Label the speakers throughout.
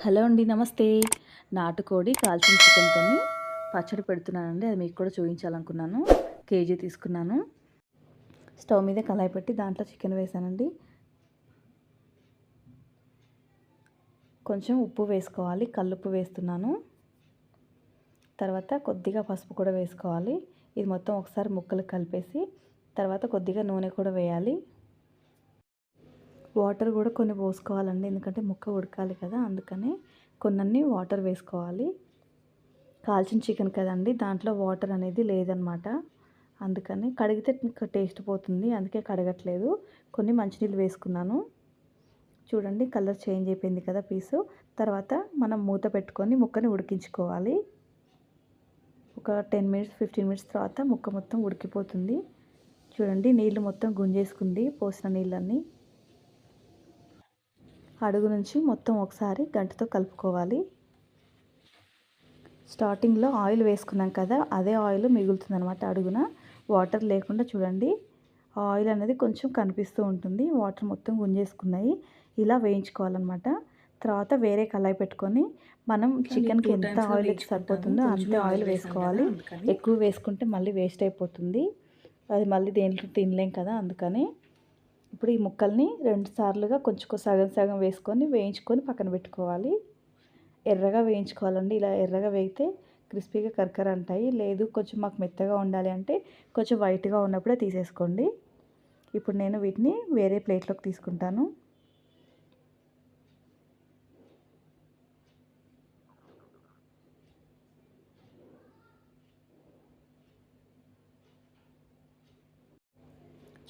Speaker 1: Hello అండి, నమస్తే. నాటుకోడి కాల్చిన చికెన్తోని పచ్చడి పెడుతున్నానండి. అది మీకు కూడా చూపించాలనుకున్నాను. కేజీ తీసుకున్నాను. స్టవ్ మీద కళాయి పెట్టి దాంట్లో చికెన్ వేసానండి. కొంచెం ఉప్పు వేసుకోవాలి, కల్లుప్పు వేస్తున్నాను. తర్వాత కొద్దిగా పసుపు కూడా వేసుకోవాలి. ఇది మొత్తం ఒకసారి ముక్కలు కలిపేసి తర్వాత కొద్దిగా నూనె కూడా వేయాలి. వాటర్ కూడా కొన్ని పోసుకోవాలండి, ఎందుకంటే ముక్క ఉడకాలి కదా, అందుకని కొన్ని వాటర్ వేసుకోవాలి. కాల్చిన చికెన్ కదండి, దాంట్లో వాటర్ అనేది లేదనమాట. అందుకని కడిగితే టేస్ట్ పోతుంది, అందుకే కడగట్లేదు. కొన్ని మంచినీళ్ళు వేసుకున్నాను. చూడండి కలర్ చేంజ్ అయిపోయింది కదా పీసు. తర్వాత మనం మూత పెట్టుకొని ముక్కని ఉడికించుకోవాలి. ఒక 10 మినిట్స్ 15 మినిట్స్ తర్వాత ముక్క మొత్తం ఉడికిపోతుంది. చూడండి నీళ్ళు మొత్తం గుంజేసుకుంది పోసిన నీళ్ళన్నీ. అడుగు నుంచి మొత్తం ఒకసారి గంటతో కలుపుకోవాలి. స్టార్టింగ్లో ఆయిల్ వేసుకున్నాం కదా, అదే ఆయిల్ మిగులుతుంది అనమాట అడుగున. వాటర్ లేకుండా చూడండి, ఆయిల్ అనేది కొంచెం కనిపిస్తూ ఉంటుంది. వాటర్ మొత్తం గుంజేసుకున్నాయి. ఇలా వేయించుకోవాలన్నమాట. తర్వాత వేరే కళాయి పెట్టుకొని మనం చికెన్కి ఎంత ఆయిల్ అయితే సరిపోతుందో అంతే ఆయిల్ వేసుకోవాలి. ఎక్కువ వేసుకుంటే మళ్ళీ వేస్ట్ అయిపోతుంది, అది మళ్ళీ దేంట్లో తినలేం కదా, అందుకని ఇప్పుడు ఈ ముక్కల్ని 2 సార్లుగా కొంచెం సగం సగం వేసుకొని వేయించుకొని పక్కన పెట్టుకోవాలి. ఎర్రగా వేయించుకోవాలండి. ఇలా ఎర్రగా వేగితే క్రిస్పీగా కరకర అంటాయి. లేదు కొంచెం మాకు మెత్తగా ఉండాలి అంటే కొంచెం వైట్గా ఉన్నప్పుడే తీసేసుకోండి. ఇప్పుడు నేను వీటిని వేరే ప్లేట్లోకి తీసుకుంటాను.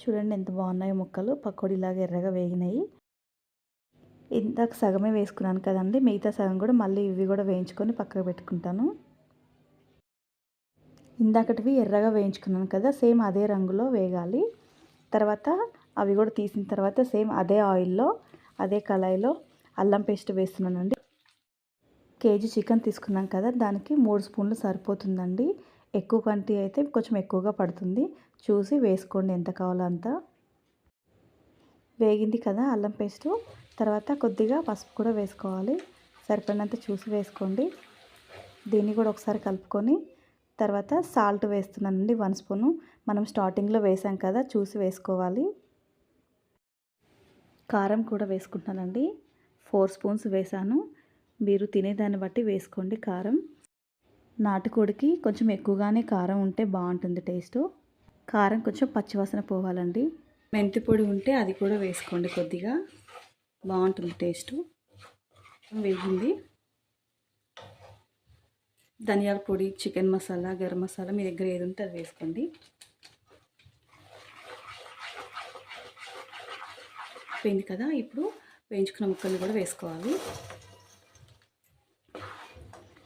Speaker 1: చూడండి ఎంత బాగున్నాయో ముక్కలు, పకోడీలాగా ఎర్రగా వేగినాయి. ఇందాక సగమే వేసుకున్నాను కదండి, మిగతా సగం కూడా మళ్ళీ ఇవి కూడా వేయించుకొని పక్కకు పెట్టుకుంటాను. ఇందాకటివి ఎర్రగా వేయించుకున్నాను కదా, సేమ్ అదే రంగులో వేగాలి. తర్వాత అవి కూడా తీసిన తర్వాత సేమ్ అదే ఆయిల్లో అదే కళాయిలో అల్లం పేస్ట్ వేస్తున్నానండి. కేజీ చికెన్ తీసుకున్నాం కదా, దానికి 3 స్పూన్లు సరిపోతుందండి. ఎక్కువ క్వాంటిటీ అయితే కొంచెం ఎక్కువగా పడుతుంది, చూసి వేసుకోండి ఎంత కావాలో అంత. వేగింది కదా అల్లం పేస్టు. తర్వాత కొద్దిగా పసుపు కూడా వేసుకోవాలి, సరిపడినంత చూసి వేసుకోండి. దీన్ని కూడా ఒకసారి కలుపుకొని తర్వాత సాల్ట్ వేస్తున్నానండి 1 స్పూను. మనం స్టార్టింగ్లో వేసాం కదా, చూసి వేసుకోవాలి. కారం కూడా వేసుకుంటానండి, 4 స్పూన్స్ వేసాను. మీరు తినేదాన్ని బట్టి వేసుకోండి కారం. నాటుకోడికి కొంచెం ఎక్కువగానే కారం ఉంటే బాగుంటుంది టేస్టు. కారం కొంచెం పచ్చివాసన పోవాలండి. మెంతి పొడి ఉంటే అది కూడా వేసుకోండి, కొద్దిగా బాగుంటుంది టేస్టు. వేగింది. ధనియాల పొడి, చికెన్ మసాలా, గరం మసాలా మీ దగ్గర ఏది ఉంటే అది వేసుకోండి. పోయింది కదా, ఇప్పుడు వేయించుకున్న ముక్కల్ని కూడా వేసుకోవాలి.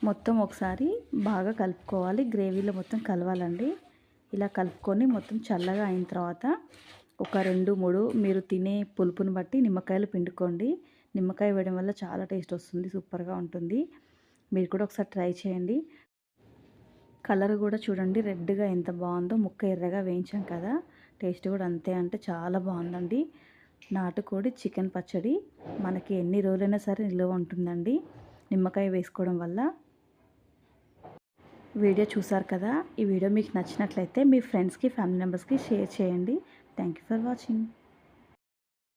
Speaker 1: మొత్తం ఒకసారి బాగా కలుపుకోవాలి, గ్రేవీలో మొత్తం కలవాలండి. ఇలా కలుపుకొని మొత్తం చల్లగా అయిన తర్వాత ఒక 2-3 మీరు తినే పులుపుని బట్టి నిమ్మకాయలు పిండుకోండి. నిమ్మకాయ వేయడం వల్ల చాలా టేస్ట్ వస్తుంది, సూపర్గా ఉంటుంది. మీరు కూడా ఒకసారి ట్రై చేయండి. కలర్ కూడా చూడండి రెడ్గా ఎంత బాగుందో, ముక్క ఎర్రగా వేయించాం కదా, టేస్ట్ కూడా అంతే అంటే చాలా బాగుందండి. నాటుకోడి చికెన్ పచ్చడి మనకి ఎన్ని రోజులైనా సరే నిల్వ ఉంటుందండి, నిమ్మకాయ వేసుకోవడం వల్ల. వీడియో చూసారు కదా, ఈ వీడియో మీకు నచ్చినట్లయితే మీ ఫ్రెండ్స్కి, ఫ్యామిలీ మెంబర్స్కి షేర్ చేయండి. Thank you for watching.